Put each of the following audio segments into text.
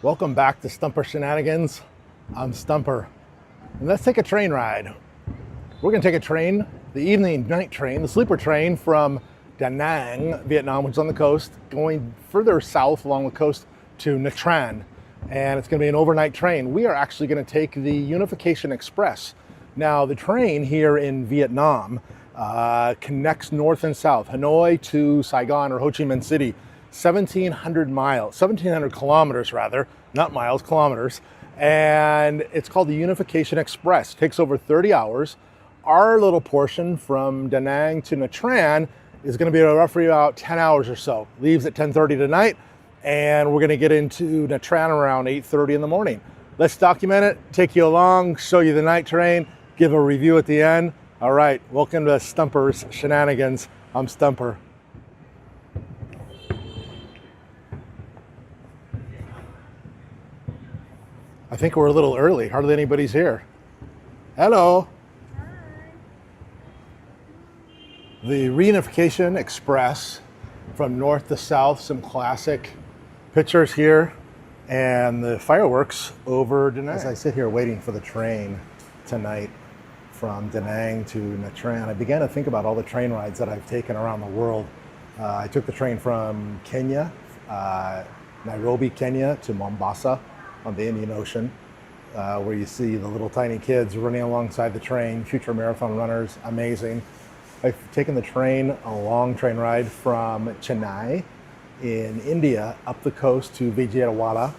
Welcome back to Stumper Shenanigans. I'm Stumper. And let's take a train ride. We're going to take a train, the evening night train, the sleeper train from Da Nang, Vietnam, which is on the coast, going further south along the coast to Nha Trang. And it's going to be an overnight train. We are actually going to take the Unification Express. Now, the train here in Vietnam connects north and south, Hanoi to Saigon or Ho Chi Minh City. 1,700 kilometers rather, not miles, kilometers. And it's called the Unification Express. It takes over 30 hours. Our little portion from Da Nang to Nha Trang is going to be roughly about 10 hours or so. Leaves at 10:30 tonight, and we're going to get into Nha Trang around 8:30 in the morning. Let's document it, take you along, show you the night train, give a review at the end. All right, welcome to Stumper's Shenanigans. I'm Stumper. I think we're a little early. Hardly anybody's here. Hello. Hi. The Reunification Express from north to south. Some classic pictures here. And the fireworks over Da Nang. As I sit here waiting for the train tonight from Da Nang to Nha Trang, I began to think about all the train rides that I've taken around the world. I took the train from Kenya, Nairobi, Kenya to Mombasa, on the Indian Ocean, where you see the little tiny kids running alongside the train, future marathon runners, amazing. I've taken the train, a long train ride from Chennai in India up the coast to Vijayawada.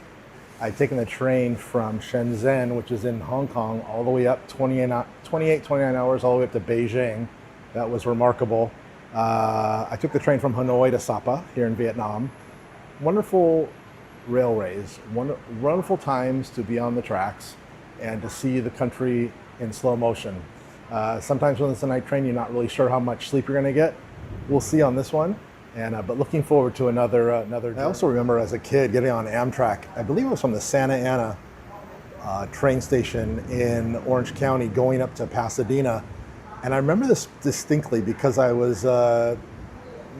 I've taken the train from Shenzhen, which is in Hong Kong, all the way up 29 hours, all the way up to Beijing. That was remarkable. I took the train from Hanoi to Sapa here in Vietnam. Wonderful railways, wonderful times to be on the tracks and to see the country in slow motion. Sometimes when it's a night train, you're not really sure how much sleep you're going to get. We'll see on this one, but looking forward to another journey. I also remember as a kid getting on Amtrak. I believe it was from the Santa Ana train station in Orange County going up to Pasadena. And I remember this distinctly because I was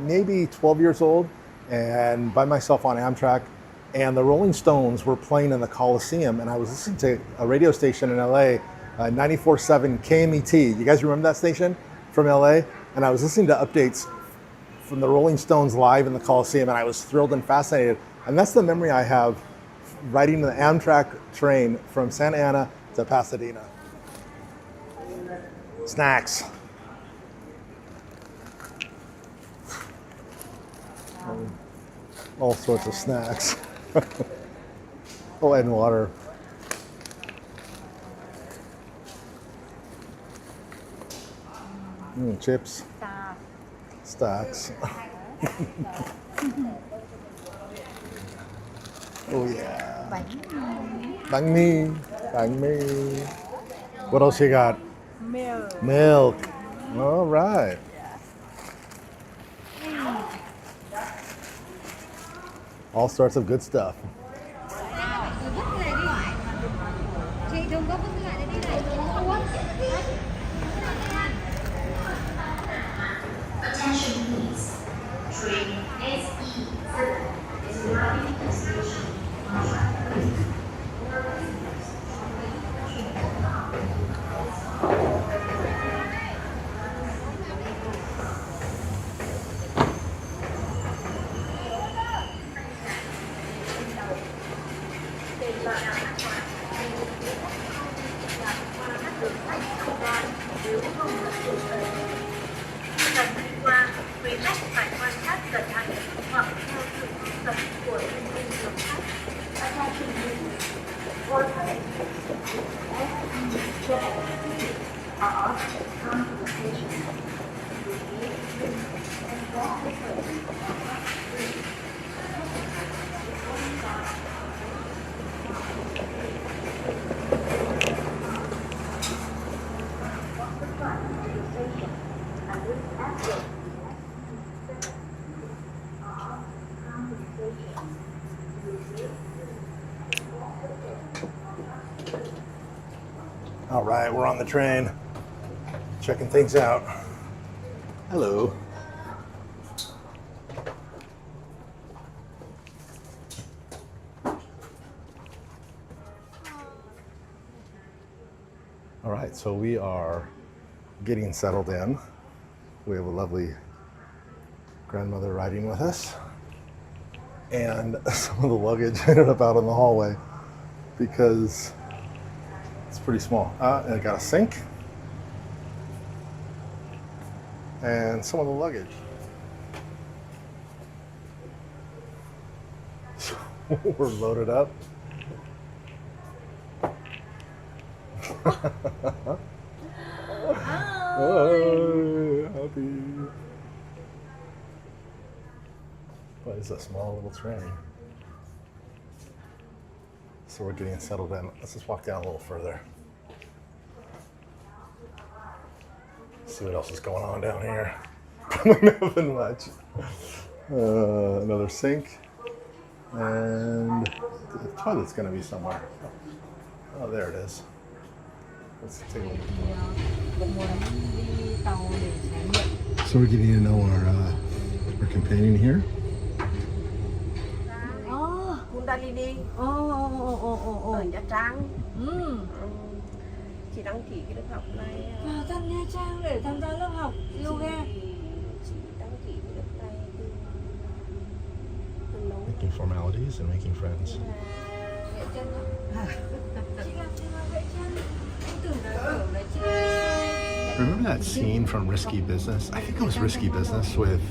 maybe 12 years old and by myself on Amtrak. And the Rolling Stones were playing in the Coliseum, and I was listening to a radio station in LA, 94.7 KMET. You guys remember that station from LA? And I was listening to updates from the Rolling Stones live in the Coliseum, and I was thrilled and fascinated. And that's the memory I have riding the Amtrak train from Santa Ana to Pasadena. Snacks. All sorts of snacks. Oh, and water. Chips. Stocks. Oh yeah. Bánh mì. Bánh mì. What else you got? Milk. Milk. All right. All sorts of good stuff. Attention please. Train SE7 is arriving at station. Cần đi qua, quý khách phải quan sát cẩn thận hoặc theo sự hướng dẫn của nhân viên đường sắt. Attention please. For All right, we're on the train, checking things out. Hello. All right, so we are getting settled in. We have a lovely grandmother riding with us. And some of the luggage ended up out in the hallway because it's pretty small. And it got a sink and some of the luggage. So we're loaded up. Oh, happy. But it's a small little train. So we're getting settled in. Let's just walk down a little further. See what else is going on down here. Nothing much. Another sink. And the toilet's going to be somewhere. Oh, there it is. Let's take a look. So we're getting to know our companion here. Kundalini ở Nha Trang. Chị đăng ký cái lớp học này. Vào thăm Nha Trang để tham gia lớp học yoga. Chị đăng ký cái lớp này từ lâu. Making formalities and making friends. Chị làm gì mà vậy chân? Em tưởng là kiểu là chị. Remember that scene from Risky Business? I think it was Risky Business with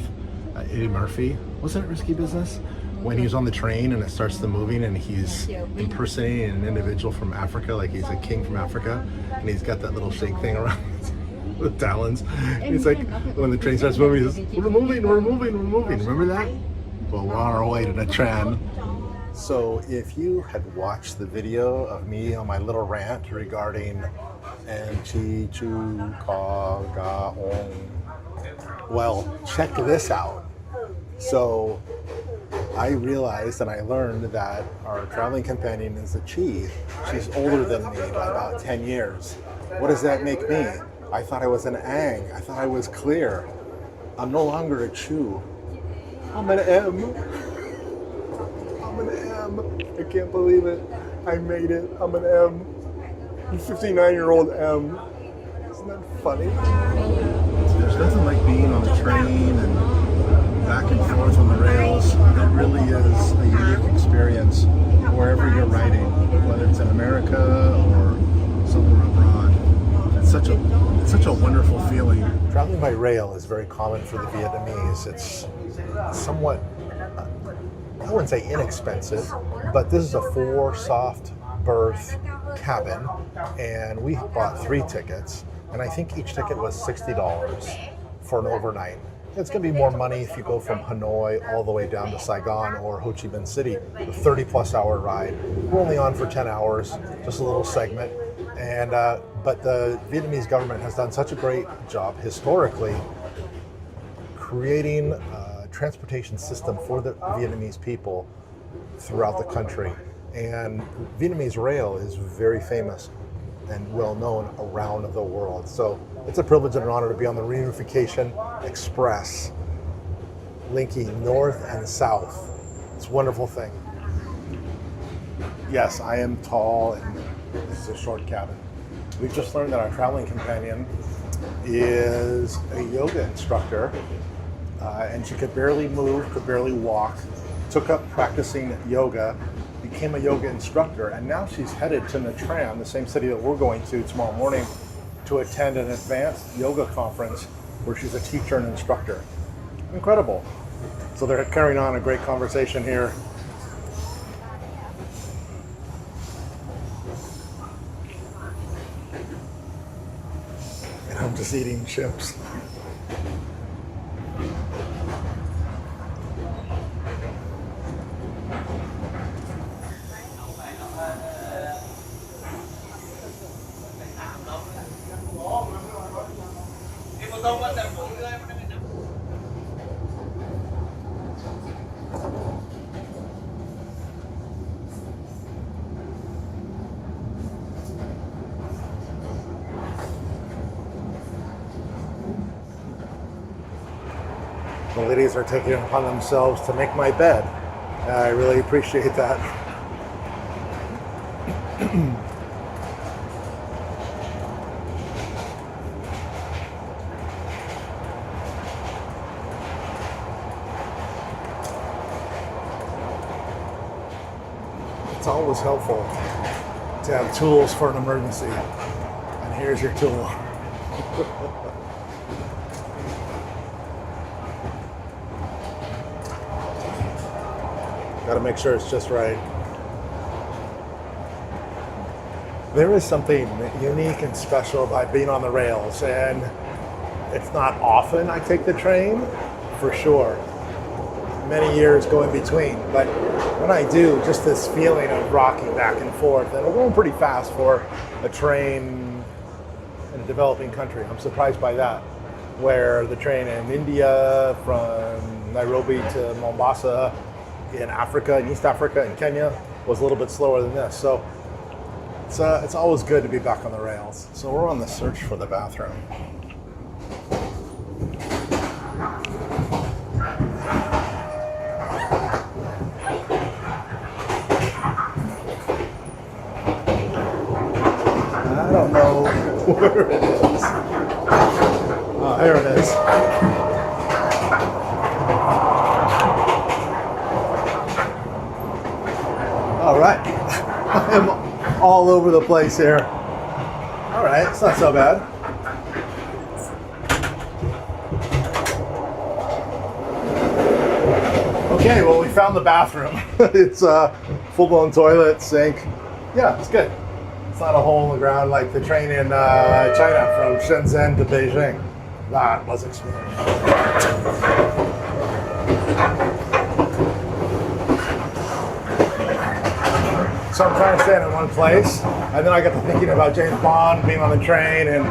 Eddie Murphy. Wasn't it Risky Business? When he's on the train and it starts the moving and he's impersonating an individual from Africa, like he's a king from Africa, and he's got that little shake thing around with talons. He's like, when the train starts moving, he says, we're moving. Remember that? Well, we're on our way to Nha Trang. So if you had watched the video of me on my little rant regarding Anchi Chu Ka Ga Ong, well, check this out. So I realized and I learned that our traveling companion is a Chi. She's older than me by about 10 years. What does that make me? I thought I was an Ang. I thought I was clear. I'm no longer a Chu. I'm an M. I'm an M. I can't believe it. I made it. I'm an M. I'm 59-year-old M. Isn't that funny? There's nothing like being on a train and back and forth on the rails. It really is a unique experience wherever you're riding, whether it's in America or somewhere abroad. It's such a wonderful feeling. Traveling by rail is very common for the Vietnamese. It's somewhat, I wouldn't say inexpensive, but this is a 4 soft berth cabin, and we bought 3 tickets, and I think each ticket was $60 for an overnight. It's going to be more money if you go from Hanoi all the way down to Saigon or Ho Chi Minh City, a 30-plus hour ride. We're only on for 10 hours, just a little segment. And but the Vietnamese government has done such a great job historically creating a transportation system for the Vietnamese people throughout the country. And Vietnamese rail is very famous and well known around the world. So it's a privilege and an honor to be on the Reunification Express, linking north and south. It's a wonderful thing. Yes, I am tall and this is a short cabin. We've just learned that our traveling companion is a yoga instructor, and she could barely move, could barely walk, took up practicing yoga, became a yoga instructor, and now she's headed to Nha Trang, the same city that we're going to tomorrow morning, to attend an advanced yoga conference where she's a teacher and instructor. Incredible. So they're carrying on a great conversation here. And I'm just eating chips. The ladies are taking it upon themselves to make my bed. I really appreciate that. it's always helpful to have tools for an emergency. And here's your tool. Got to make sure it's just right. There is something unique and special about being on the rails, and it's not often I take the train, for sure. Many years go in between, but when I do, just this feeling of rocking back and forth, and we're going pretty fast for a train in a developing country. I'm surprised by that, where the train in India from Nairobi to Mombasa in Africa, in East Africa, in Kenya, was a little bit slower than this. So it's always good to be back on the rails. So we're on the search for the bathroom. I don't know where it is. Oh, here it is. All right. I am all over the place here. All right, it's not so bad. Okay, well, we found the bathroom. It's a full-blown toilet, sink. Yeah, it's good. It's not a hole in the ground like the train in China from Shenzhen to Beijing. That was experienced. So I'm trying to stand in one place, and then I got to thinking about James Bond being on the train and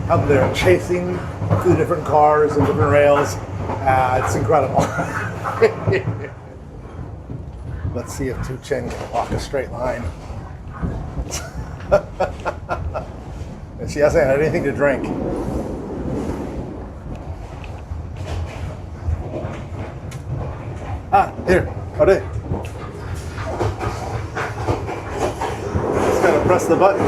how they're chasing through different cars and different rails. It's incredible. Let's see if Tu Chen can walk a straight line. And she hasn't had anything to drink. Here, Ode. Just gotta press the button.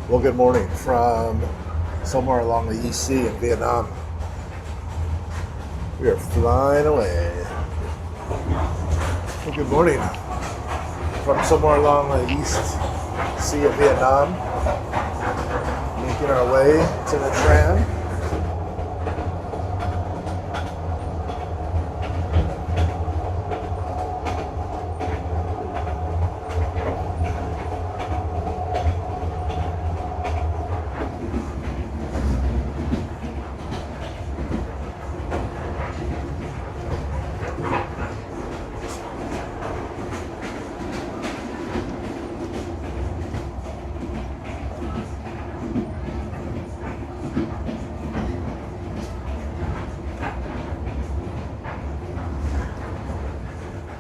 Well, good morning from somewhere along the East Sea in Vietnam. We are flying away. Well, good morning from somewhere along the East Sea of Vietnam. Making our way to the Tran.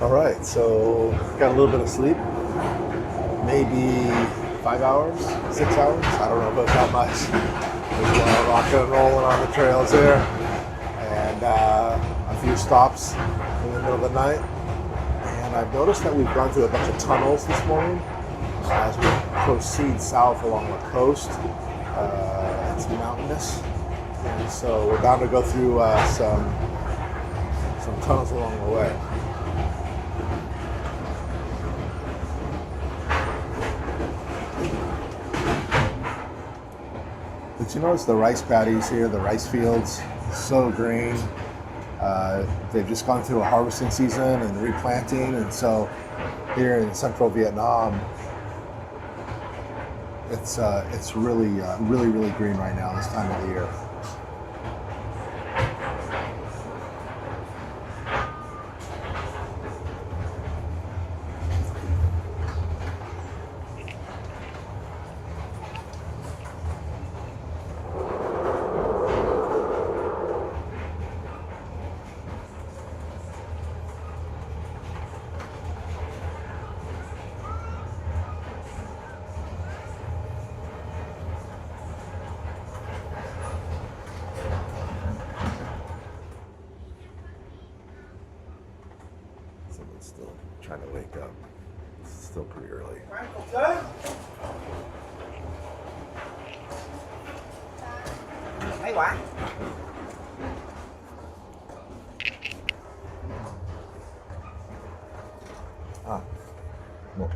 All right, so got a little bit of sleep, maybe 5 hours, 6 hours. I don't know about that much. There's a lot of rocking and rolling on the trails there, and a few stops in the middle of the night. And I've noticed that we've gone through a bunch of tunnels this morning as we proceed south along the coast. It's mountainous, and so we're bound to go through some tunnels along the way. Did you notice the rice paddies here, the rice fields? So green. They've just gone through a harvesting season and replanting, and so here in central Vietnam, it's really green right now this time of the year. Still trying to wake up. It's still pretty early. Mấy quả? Ah, một.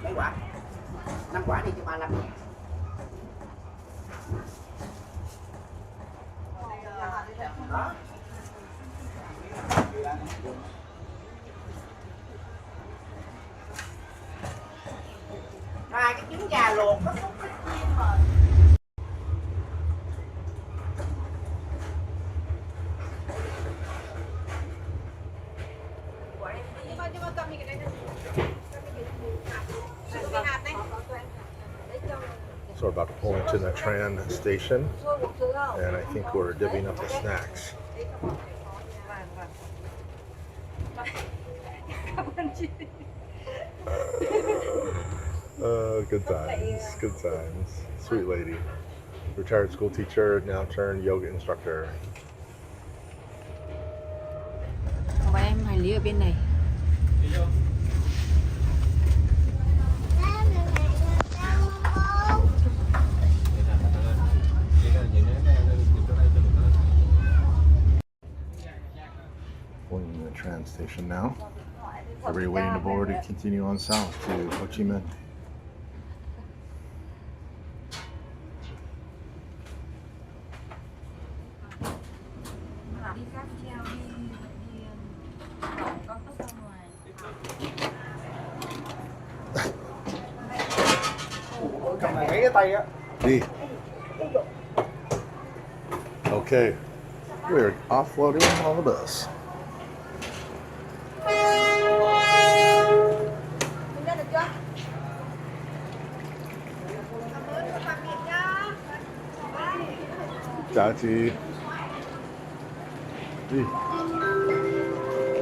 Mấy quả? 5 quả đi cho 35. Đó. Hai cái trứng gà luộc có xúc xích chiên rồi. So we're about to pull into the Tran station, and I think we're divvying up the snacks. Good times, good times. Sweet lady. Retired school teacher, now turned yoga instructor. Và em hành lý ở bên này. Pulling in the Tran station now. Everybody waiting to board to continue on south to Ho Chi Minh. Đi cáp treo đi cao tốc ra ngoài. Cầm này cái tay á. Đi. Okay, we're offloading on the bus. Mình ra được chưa? Got you.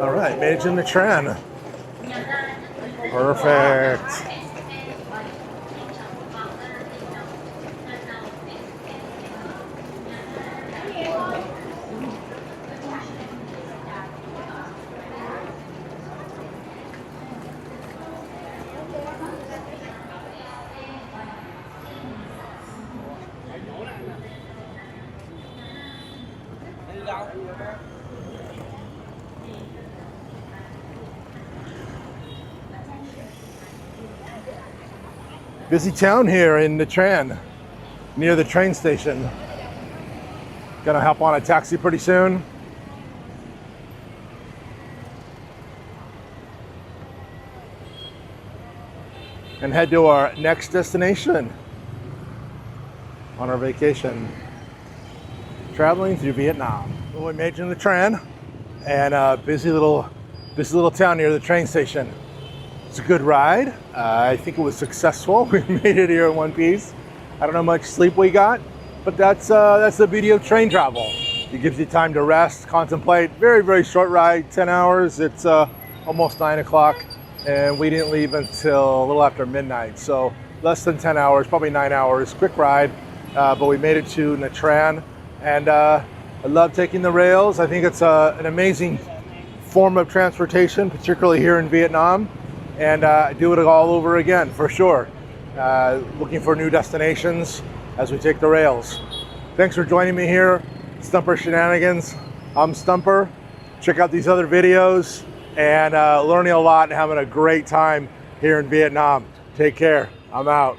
All right, made it in the Tran. Perfect. Busy town here in the Tran, near the train station. Gonna hop on a taxi pretty soon. And head to our next destination on our vacation, traveling through Vietnam. Well, we made it in the Tran, and busy little town near the train station. It's a good ride. I think it was successful. We made it here in one piece. I don't know how much sleep we got, but that's the beauty of train travel. It gives you time to rest, contemplate. Very, very short ride, 10 hours. It's almost 9 o'clock, and we didn't leave until a little after midnight. So less than 10 hours, probably 9 hours. Quick ride, but we made it to Nha Trang, and I love taking the rails. I think it's an amazing form of transportation, particularly here in Vietnam. And do it all over again, for sure. Looking for new destinations as we take the rails. Thanks for joining me here, Stumper Shenanigans. I'm Stumper. Check out these other videos, and learning a lot and having a great time here in Vietnam. Take care. I'm out.